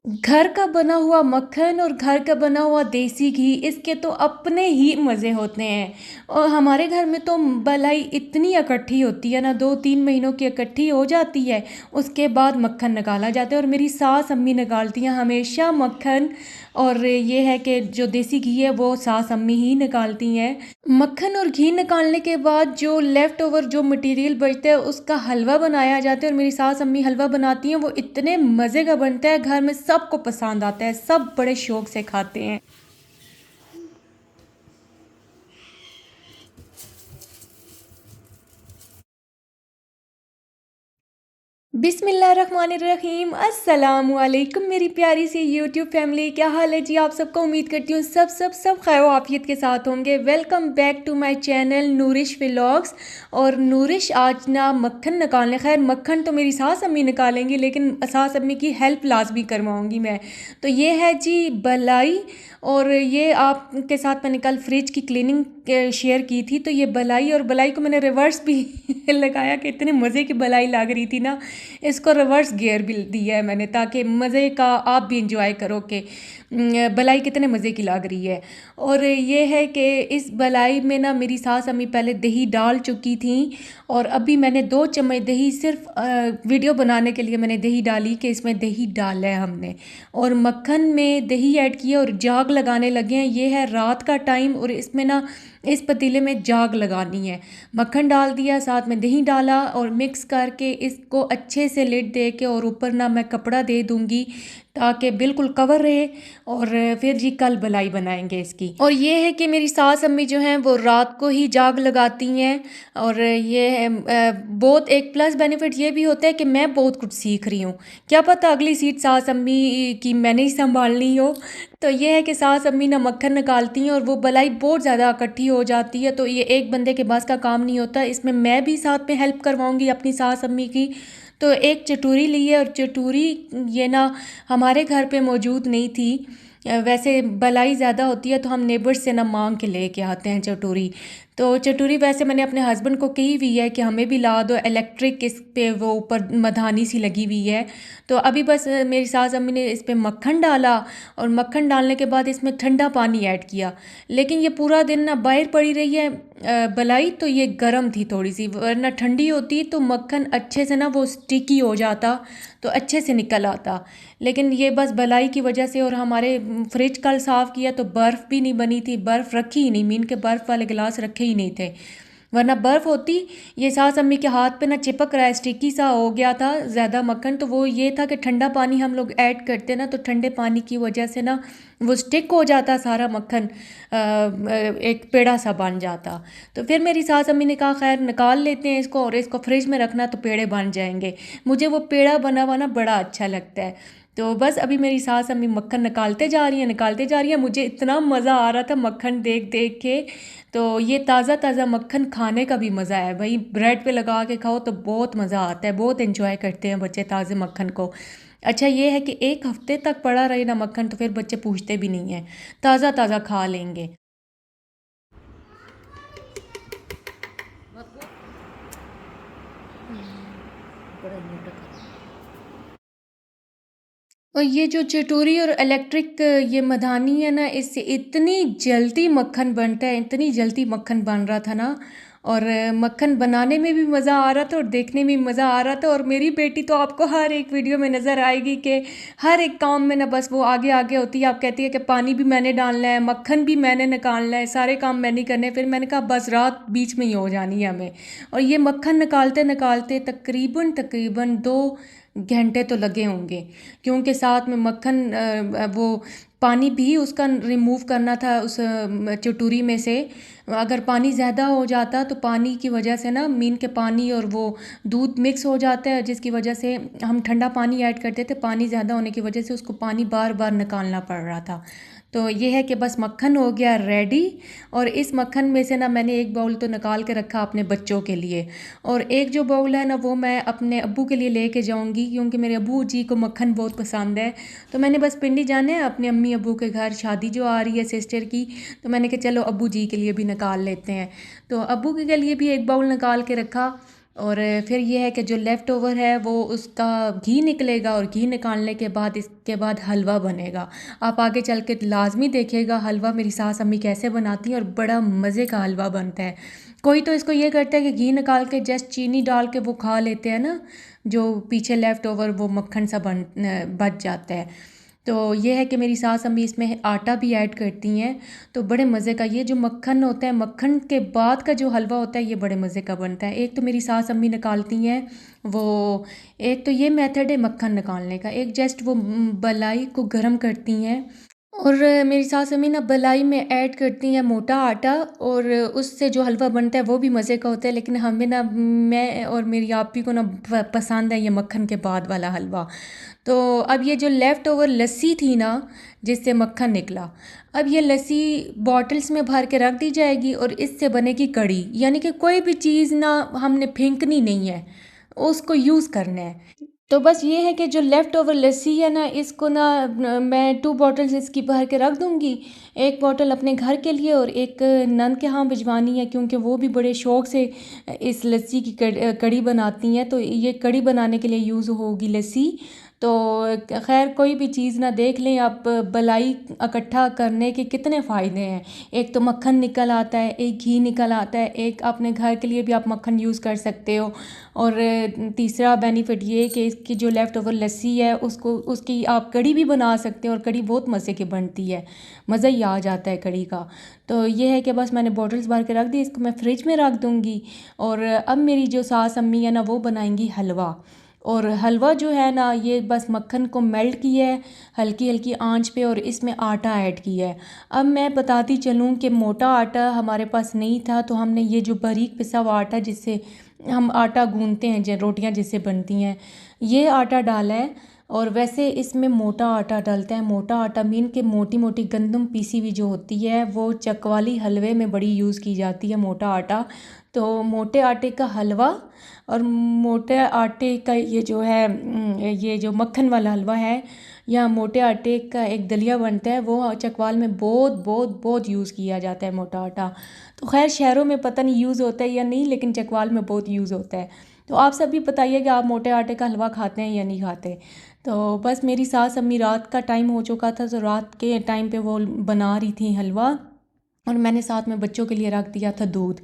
घर का बना हुआ मक्खन और घर का बना हुआ देसी घी, इसके तो अपने ही मज़े होते हैं। और हमारे घर में तो मलाई इतनी इकट्ठी होती है ना, 2-3 महीनों की इकट्ठी हो जाती है। उसके बाद मक्खन निकाला जाता है और मेरी सास अम्मी निकालती हैं हमेशा मक्खन। और ये है कि जो देसी घी है वो सास अम्मी ही निकालती हैं। मक्खन और घी निकालने के बाद जो लेफ़्ट ओवर जो मटेरियल बचता है उसका हलवा बनाया जाता है, और मेरी सास अम्मी हलवा बनाती हैं, वो इतने मज़े का बनता है, घर में सबको पसंद आता है, सब बड़े शौक से खाते हैं। बिस्मिल्लाहिर्रहमानिर्रहीम, अस्सलाम वालेकुम मेरी प्यारी सी यूट्यूब फैमिली। क्या हाल है जी आप सबका? उम्मीद करती हूँ सब खैर आफियत के साथ होंगे। Welcome back to my channel Noorish vlogs. और नूरिश आज ना मक्खन निकालने, खैर मक्खन तो मेरी सास अम्मी निकालेंगी, लेकिन सास अम्मी की हेल्प लाजमी करवाऊँगी मैं। तो ये है जी बलाई। और ये आपके साथ मैंने कल फ्रिज की क्लीनिंग शेयर की थी, तो ये बलाई, और बलाई को मैंने रिवर्स भी लगाया कि इतने मज़े की बलाई लग रही थी ना, इसको रिवर्स गियर भी दिया है मैंने, ताकि मज़े का आप भी इंजॉय करो कि बलाई कितने मज़े की लग रही है। और ये है कि इस बलाई में ना मेरी सास अम्मी पहले दही डाल चुकी थी, और अभी मैंने 2 चम्मच दही सिर्फ वीडियो बनाने के लिए मैंने दही डाली कि इसमें दही डाला है हमने। और मक्खन में दही ऐड किया और जाग लगाने लगे हैं। ये है रात का टाइम, और इसमें ना इस पतीले में जाग लगानी है। मक्खन डाल दिया, साथ में दही डाला, और मिक्स करके इसको अच्छे से लिड दे के, और ऊपर ना मैं कपड़ा दे दूँगी ताकि बिल्कुल कवर रहे। और फिर जी कल बलाई बनाएंगे इसकी। और ये है कि मेरी सास अम्मी जो हैं वो रात को ही जाग लगाती हैं। और ये है बहुत एक प्लस बेनिफिट ये भी होता है कि मैं बहुत कुछ सीख रही हूँ। क्या पता अगली सीट सास अम्मी की मैंने ही संभालनी हो। तो ये है कि सास अम्मी ना मक्खन निकालती हैं, और वो बलाई बहुत ज़्यादा इकट्ठी हो जाती है, तो ये एक बंदे के बस का काम नहीं होता। इसमें मैं भी साथ में हेल्प करवाऊँगी अपनी सास अम्मी की। तो एक चटूरी ली है, और चटूरी ये ना हमारे घर पे मौजूद नहीं थी। वैसे बलाई ज़्यादा होती है तो हम नेबर्स से ना मांग के लेके आते हैं चटूरी। तो चटूरी वैसे मैंने अपने हस्बैंड को कही हुई है कि हमें भी ला दो, इलेक्ट्रिक इस पे वो ऊपर मधानी सी लगी हुई है। तो अभी बस मेरी सास अम्मी ने इस पे मक्खन डाला, और मक्खन डालने के बाद इसमें ठंडा पानी ऐड किया। लेकिन ये पूरा दिन ना बाहर पड़ी रही है बलाई, तो ये गर्म थी थोड़ी सी, वरना ठंडी होती तो मक्खन अच्छे से ना वो स्टिकी हो जाता, तो अच्छे से निकल आता। लेकिन ये बस बलाई की वजह से, और हमारे फ्रिज कल साफ़ किया तो बर्फ़ भी नहीं बनी थी, बर्फ़ रखी ही नहीं, मीन के बर्फ़ वाले गिलास रखे ही नहीं थे, वरना बर्फ़ होती। ये सास अम्मी के हाथ पे ना चिपक रहा है, स्टिकी सा हो गया था ज़्यादा मक्खन। तो वो ये था कि ठंडा पानी हम लोग ऐड करते ना, तो ठंडे पानी की वजह से ना वो स्टिक हो जाता सारा मक्खन, एक पेड़ा सा बन जाता। तो फिर मेरी सास अम्मी ने कहा खैर निकाल लेते हैं इसको, और इसको फ्रिज में रखना तो पेड़े बन जाएंगे। मुझे वो पेड़ा बना हुआ ना बड़ा अच्छा लगता है। तो बस अभी मेरी सास अम्मी मक्खन निकालते जा रही हैं, निकालते जा रही हैं। मुझे इतना मज़ा आ रहा था मक्खन देख देख के। तो ये ताज़ा ताज़ा मक्खन खाने का भी मज़ा है भाई, ब्रेड पे लगा के खाओ तो बहुत मज़ा आता है, बहुत इन्जॉय करते हैं बच्चे ताज़े मक्खन को। अच्छा ये है कि एक हफ्ते तक पड़ा रहे ना मक्खन, तो फिर बच्चे पूछते भी नहीं हैं, ताज़ा ताज़ा खा लेंगे। और ये जो चटोरी और इलेक्ट्रिक ये मधानी है ना, इससे इतनी जल्दी मक्खन बनता है, इतनी जल्दी मक्खन बन रहा था ना। और मक्खन बनाने में भी मज़ा आ रहा था और देखने में भी मज़ा आ रहा था। और मेरी बेटी तो आपको हर एक वीडियो में नज़र आएगी कि हर एक काम में ना बस वो आगे आगे होती है। आप कहती है कि पानी भी मैंने डालना है, मक्खन भी मैंने निकालना है, सारे काम मैंने करने हैं। फिर मैंने कहा बस रात बीच में ही हो जानी है हमें। और ये मक्खन निकालते निकालते तकरीबन तकरीबन 2 घंटे तो लगे होंगे, क्योंकि साथ में मक्खन वो पानी भी उसका रिमूव करना था उस चटोरी में से। अगर पानी ज़्यादा हो जाता तो पानी की वजह से ना, मीन के पानी और वो दूध मिक्स हो जाता है, जिसकी वजह से हम ठंडा पानी ऐड करते थे, पानी ज़्यादा होने की वजह से उसको पानी बार बार निकालना पड़ रहा था। तो ये है कि बस मक्खन हो गया रेडी। और इस मक्खन में से ना मैंने एक बाउल तो निकाल के रखा अपने बच्चों के लिए, और एक जो बाउल है ना वो मैं अपने अब्बू के लिए लेके जाऊंगी, क्योंकि मेरे अब्बू जी को मक्खन बहुत पसंद है। तो मैंने बस पिंडी जाना है अपने अम्मी अब्बू के घर, शादी जो आ रही है सिस्टर की, तो मैंने कहा चलो अब्बू जी के लिए भी निकाल लेते हैं। तो अब्बू के लिए भी एक बाउल निकाल के रखा। और फिर ये है कि जो लेफ़्ट ओवर है वो उसका घी निकलेगा, और घी निकालने के बाद इसके बाद हलवा बनेगा। आप आगे चल के लाज़मी देखिएगा हलवा मेरी सास अम्मी कैसे बनाती हैं, और बड़ा मज़े का हलवा बनता है। कोई तो इसको ये करता है कि घी निकाल के जस्ट चीनी डाल के वो खा लेते हैं ना, जो पीछे लेफ़्ट ओवर वो मक्खन सा बच जाता है। तो ये है कि मेरी सास अम्मी इसमें आटा भी ऐड करती हैं, तो बड़े मज़े का ये जो मक्खन होता है, मक्खन के बाद का जो हलवा होता है ये बड़े मज़े का बनता है। एक तो मेरी सास अम्मी निकालती हैं वो, एक तो ये मेथड है मक्खन निकालने का, एक जस्ट वो बलाई को गर्म करती हैं, और मेरी सास अम्मी ना बलाई में ऐड करती हैं मोटा आटा, और उससे जो हलवा बनता है वो भी मज़े का होता है। लेकिन हमें ना, मैं और मेरी आपी को ना पसंद है ये मक्खन के बाद वाला हलवा। तो अब ये जो लेफ़्ट ओवर लस्सी थी ना जिससे मक्खन निकला, अब ये लस्सी बॉटल्स में भर के रख दी जाएगी, और इससे बनेगी कड़ी। यानी कि कोई भी चीज़ ना हमने फेंकनी नहीं है, उसको यूज़ करना है। तो बस ये है कि जो लेफ़्ट ओवर लस्सी है ना, इसको ना मैं 2 बॉटल्स इसकी भर के रख दूँगी। एक बॉटल अपने घर के लिए और एक नंद के यहाँ भिजवानी है, क्योंकि वो भी बड़े शौक़ से इस लस्सी की कढ़ी बनाती हैं, तो ये कढ़ी बनाने के लिए यूज़ होगी लस्सी। तो खैर कोई भी चीज़ ना देख लें आप, बलाई इकट्ठा करने के कितने फ़ायदे हैं। एक तो मक्खन निकल आता है, एक घी निकल आता है, एक अपने घर के लिए भी आप मक्खन यूज़ कर सकते हो, और तीसरा बेनिफिट ये कि इसकी जो लेफ़्ट ओवर लस्सी है उसको उसकी आप कढ़ी भी बना सकते हैं, और कढ़ी बहुत मज़े की बनती है, मज़ा ही आ जाता है कढ़ी का। तो ये है कि बस मैंने बॉटल्स भर के रख दी, इसको मैं फ्रिज में रख दूँगी। और अब मेरी जो सास अम्मी है ना वो बनाएंगी हलवा, और हलवा जो है ना ये बस मक्खन को मेल्ट किया है हल्की हल्की आंच पे, और इसमें आटा ऐड किया है। अब मैं बताती चलूँ कि मोटा आटा हमारे पास नहीं था, तो हमने ये जो बारीक पिसा हुआ आटा जिससे हम आटा गूंथते हैं, जो रोटियां जिससे बनती हैं, ये आटा डाला है। और वैसे इसमें मोटा आटा डालते हैं। मोटा आटा मीन के मोटी मोटी गंदम पीसी हुई जो होती है, वो चकवाली हलवे में बड़ी यूज़ की जाती है मोटा आटा। तो मोटे आटे का हलवा और मोटे आटे का ये जो है ये जो मक्खन वाला हलवा है, या मोटे आटे का एक दलिया बनता है, वो चकवाल में बहुत बहुत बहुत यूज़ किया जाता है मोटा आटा। तो खैर शहरों में पता नहीं यूज़ होता है या नहीं, लेकिन चकवाल में बहुत यूज़ होता है। तो आप सब भी बताइए कि आप मोटे आटे का हलवा खाते हैं या नहीं खाते। तो बस मेरी सास अम्मी रात का टाइम हो चुका था, तो रात के टाइम पे वो बना रही थी हलवा, और मैंने साथ में बच्चों के लिए रख दिया था दूध।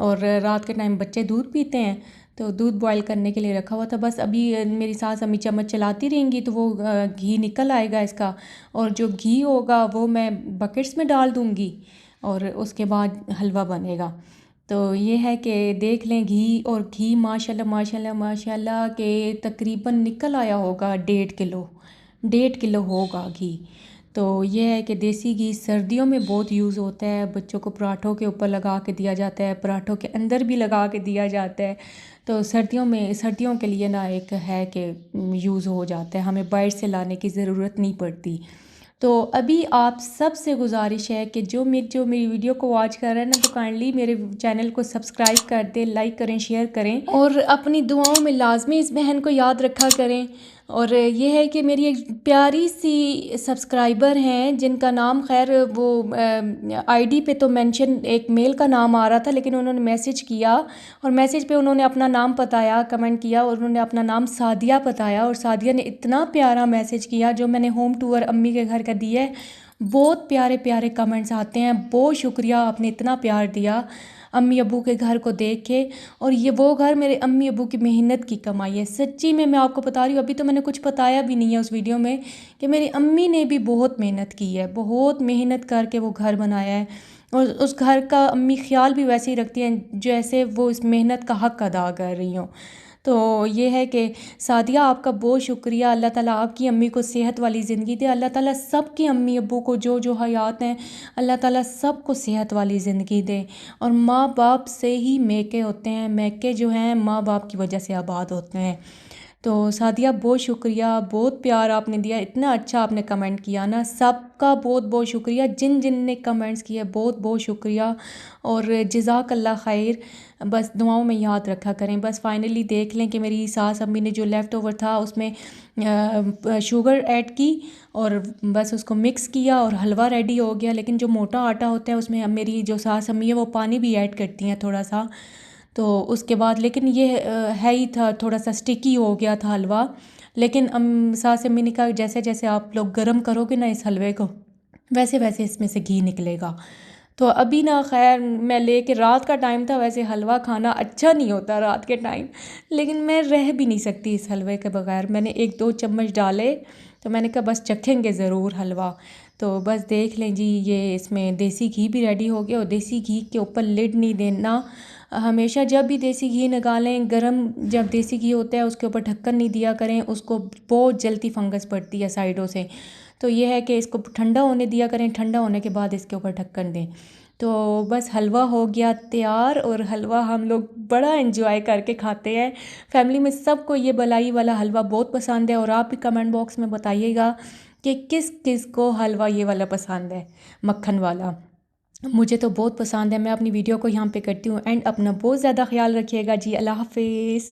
और रात के टाइम बच्चे दूध पीते हैं, तो दूध बॉईल करने के लिए रखा हुआ था। बस अभी मेरी सास अम्मी चम्मच चलाती रहेंगी तो वो घी निकल आएगा इसका, और जो घी होगा वो मैं बकेट्स में डाल दूँगी, और उसके बाद हलवा बनेगा। तो ये है कि देख लें घी, और घी माशाल्लाह माशाल्लाह माशाल्लाह के तकरीबन निकल आया होगा 1.5 किलो, 1.5 किलो होगा घी। तो ये है कि देसी घी सर्दियों में बहुत यूज़ होता है, बच्चों को पराठों के ऊपर लगा के दिया जाता है, पराठों के अंदर भी लगा के दिया जाता है। तो सर्दियों में, सर्दियों के लिए ना एक है कि यूज़ हो जाता है, हमें बाहर से लाने की ज़रूरत नहीं पड़ती। तो अभी आप सबसे गुजारिश है कि जो मेरी वीडियो को वॉच कर रहे हैं ना, तो काइंडली मेरे चैनल को सब्सक्राइब कर दें, लाइक करें, शेयर करें, और अपनी दुआओं में लाजमी इस बहन को याद रखा करें। और ये है कि मेरी एक प्यारी सी सब्सक्राइबर हैं जिनका नाम, खैर वो आईडी पे तो मेंशन एक मेल का नाम आ रहा था, लेकिन उन्होंने मैसेज किया, और मैसेज पे उन्होंने अपना नाम बताया, कमेंट किया, और उन्होंने अपना नाम सादिया बताया। और सादिया ने इतना प्यारा मैसेज किया, जो मैंने होम टूर अम्मी के घर का दिया है, बहुत प्यारे प्यारे कमेंट्स आते हैं। बहुत शुक्रिया, आपने इतना प्यार दिया अम्मी अब्बू के घर को देख के। और ये वो घर मेरे अम्मी अब्बू की मेहनत की कमाई है, सच्ची में मैं आपको बता रही हूँ। अभी तो मैंने कुछ बताया भी नहीं है उस वीडियो में, कि मेरी अम्मी ने भी बहुत मेहनत की है, बहुत मेहनत करके वो घर बनाया है, और उस घर का अम्मी ख्याल भी वैसे ही रखती हैं जैसे वो इस मेहनत का हक़ अदा कर रही हों। तो ये है कि सादिया, आपका बहुत शुक्रिया। अल्लाह ताला आपकी अम्मी को सेहत वाली ज़िंदगी दे। अल्लाह ताला सबकी अम्मी अब्बू को जो जो हयात हैं, अल्लाह ताला सबको सेहत वाली ज़िंदगी दे। और माँ बाप से ही मैके होते हैं, मैके जो हैं माँ बाप की वजह से आबाद होते हैं। तो सादिया, बहुत शुक्रिया, बहुत प्यार आपने दिया, इतना अच्छा आपने कमेंट किया ना, सबका बहुत बहुत शुक्रिया। जिन जिन ने कमेंट्स किए बहुत बहुत शुक्रिया, और जज़ाकल्लाह खैर। बस दुआओं में याद रखा करें। बस फाइनली देख लें कि मेरी सास अम्मी ने जो लेफ़्ट ओवर था उसमें शुगर ऐड की, और बस उसको मिक्स किया, और हलवा रेडी हो गया। लेकिन जो मोटा आटा होता है उसमें मेरी जो सास अम्मी है वो पानी भी ऐड करती हैं थोड़ा सा। तो उसके बाद लेकिन ये है ही था, थोड़ा सा स्टिकी हो गया था हलवा। लेकिन सास अम्मी ने कहा जैसे जैसे आप लोग गर्म करोगे ना इस हलवे को, वैसे वैसे इसमें से घी निकलेगा। तो अभी ना खैर मैं लेके, रात का टाइम था, वैसे हलवा खाना अच्छा नहीं होता रात के टाइम, लेकिन मैं रह भी नहीं सकती इस हलवे के बगैर। मैंने एक दो चम्मच डाले तो मैंने कहा बस चखेंगे ज़रूर हलवा। तो बस देख लें जी, ये इसमें देसी घी भी रेडी हो गया। और देसी घी के ऊपर लिड नहीं देना हमेशा। जब भी देसी घी निकालें गरम, जब देसी घी होता है उसके ऊपर ढक्कन नहीं दिया करें, उसको बहुत जल्दी फंगस पड़ती है साइडों से। तो ये है कि इसको ठंडा होने दिया करें, ठंडा होने के बाद इसके ऊपर ढक्कन दें। तो बस हलवा हो गया तैयार, और हलवा हम लोग बड़ा इन्जॉय करके खाते हैं। फैमिली में सबको ये मलाई वाला हलवा बहुत पसंद है। और आप भी कमेंट बॉक्स में बताइएगा कि किस किस को हलवा ये वाला पसंद है, मक्खन वाला। मुझे तो बहुत पसंद है। मैं अपनी वीडियो को यहाँ पे करती हूँ एंड अपना बहुत ज़्यादा ख्याल रखिएगा जी। अल्लाह हाफिज़।